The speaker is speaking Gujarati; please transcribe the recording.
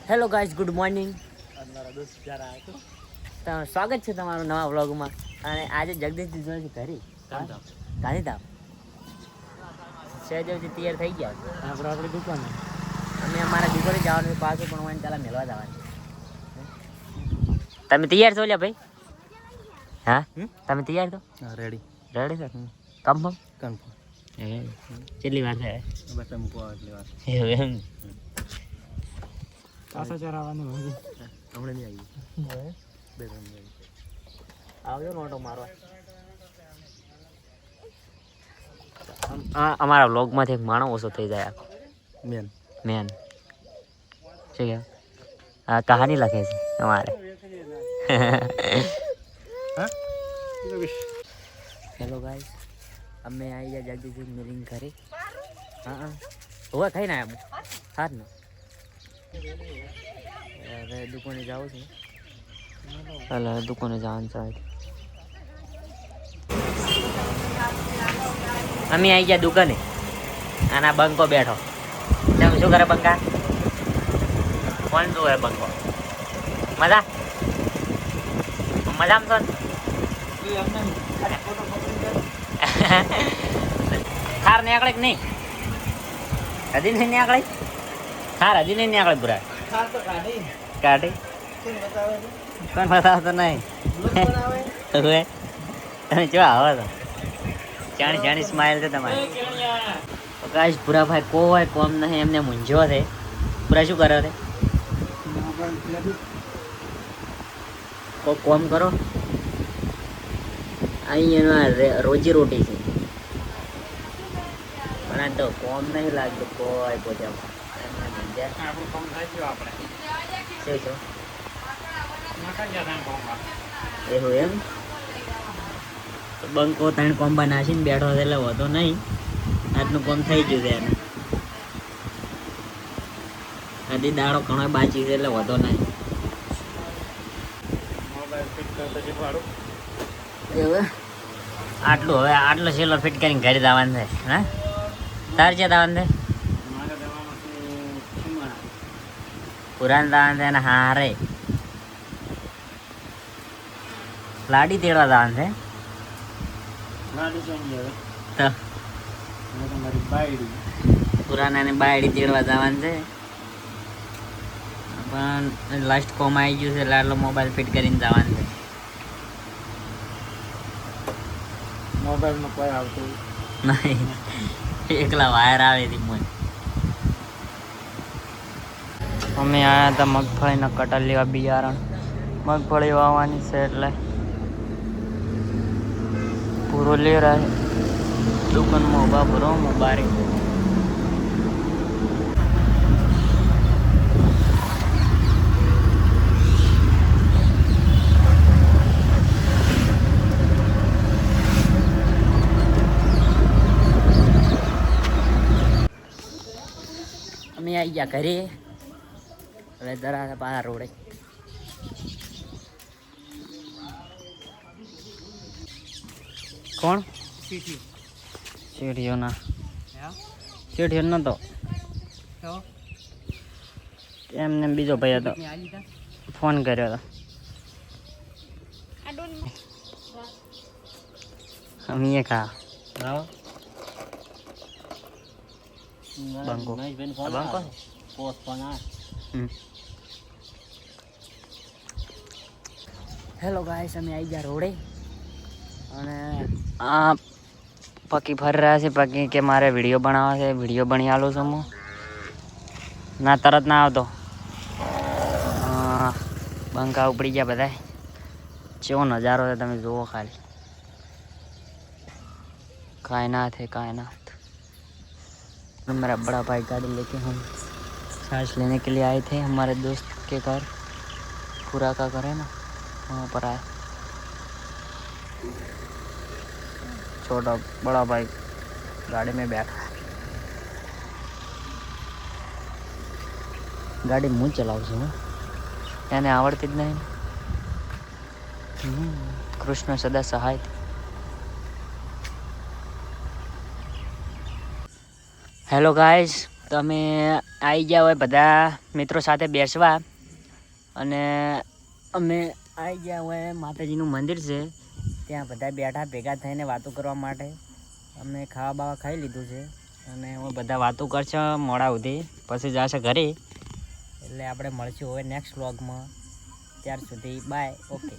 Hello guys, good morning. સ્વાગત છે તમારું નવા વ્લોગમાં. અને આજે જગદીશજી જોડે છે ઘરે ગાંધીધામ. સહેદેવજી તૈયાર થઈ ગયા છે. આપણે આપણી દુકાને અમે અમારા દુકાને જવાનું છે પાછું, પણ હું ચાલા મેળવા જવાનું. તમે તૈયાર છો લ્યા ભાઈ? હા, તમે તૈયાર છો? Ready ready sir? Confirm? Confirm. કેટલી વાર છે? બસ મૂકો એટલી વાર. એવું એમ? પાછા ચરાવવાનું હમણાં નહીં આવી. બે ત્રણ આવજો ને ઓટો મારવા. અમારા વ્લોગમાંથી એક માણસ ઓછો થઈ જાય આખો. મેન શું કે આ કહાની લખે છે અમારે. હેલો ગાઈસ, અમે આવી ગયા જગદીશ મિલિંગ ઘરે. હા હોવા થઈને આવ્યા હાર ને. હવે દુકાને જાઉં છું. એટલે દુકાને જવાનું છે. અમે આવી ગયા દુકાને. આના બંકો બેઠો. તમે શું કરે બંકા? કોણ જોવે બંકો? મજા મજામાં છો? થાર ને આકડે નહીં? હજી નહીં ને આકડે? થાર હજી નહીં ને આકડે પૂરા? કાઢી કોણ બતાવતો નહીં? તમે કેવા આવો તો? જાણી જાણી સ્માઈલ છે તમારી. ગાઈસ પૂરા ભાઈ કોઈ કોમ નહીં, એમને મૂંઝો છે. પૂરા શું કરો છે? કોઈ કોમ કરો. અહીંયા રોજી રોટી છે, પણ આ તો કોમ નહીં લાગતું કોઈ પોતામાં. એવું એમ? બંકો ત્રણ કોમ્બા નાસીને બેઠો છે એટલે વધો નહીં. આજનું કોમ થઈ ગયું છે એને. હજી દાડો ઘણો બાકી છે એટલે વધો નહીં. આટલું હવે આટલો સેલો ફિટ કરીને ઘરે જવાનું છે. હા તાર છે જવાનું છે? પુરાણ જવાનું છે. અને હારે લાડી તેડવા જવાનું છે. પુરાણાને બાયડી તેડવા જવાનું છે. પણ લાસ્ટ કોમ આવી ગયું છે એટલે આટલો મોબાઈલ ફિટ કરીને જવાનું છે. મોબાઈલમાં કોઈ આવતું નહીં, એકલા વાયર આવે છે મને. અમે આવ્યા હતા મગફળીના કટર લેવા બિયારણ. મગફળી વાવવાની છે એટલે પૂરો લે રહે દુકાનમાં ઉભા પૂરો મુબારી. અમે આવી ગયા ઘરે. હવે દરા પારા રોડે. કોણ? સીડીઓ ના સીડીઓ નતો એમને બીજો ભાઈ હતો, ફોન કર્યો હતો. અમે ખા બંકો બંકો હેલો ગાઈસ, અમે આવી ગયા રોડે. અને આ પકી ફરી રહ્યા છે. પકી કે મારે વિડીયો બનાવવા છે, વિડીયો બની આલું છું હું. ના તરત ના આવતો. બંકા ઉપડી ગયા બધા. કેવો નજારો છે તમે જુઓ ખાલી. कायनात है कायनात. मेरा बड़ा भाई गाड़ी लेके हम सांस लेने के लिए आए थे. हमारे दोस्त के घर पूरा का घर है ना, वहाँ पर आए. छोटा बड़ा भाई गाड़ी में बैठा. ગાડી હું ચલાવું છું. એને આવડતી જ નહીં. કૃષ્ણ સદા સહાય. હેલો ગાઈઝ, તો અમે આવી ગયા હોય બધા મિત્રો સાથે બેસવા અને અમે આવી ગયા હોય માતાજીનું મંદિર છે ત્યાં બધા બેઠા ભેગા થઈને વાતો કરવા માટે અમે ખાવા બાવા ખાઈ લીધું છે અને હવે બધા વાતો કરશે મોડા સુધી પછી જશે ઘરે એટલે આપણે મળશું હવે નેક્સ્ટ વ્લોગમાં ત્યાર સુધી બાય ઓકે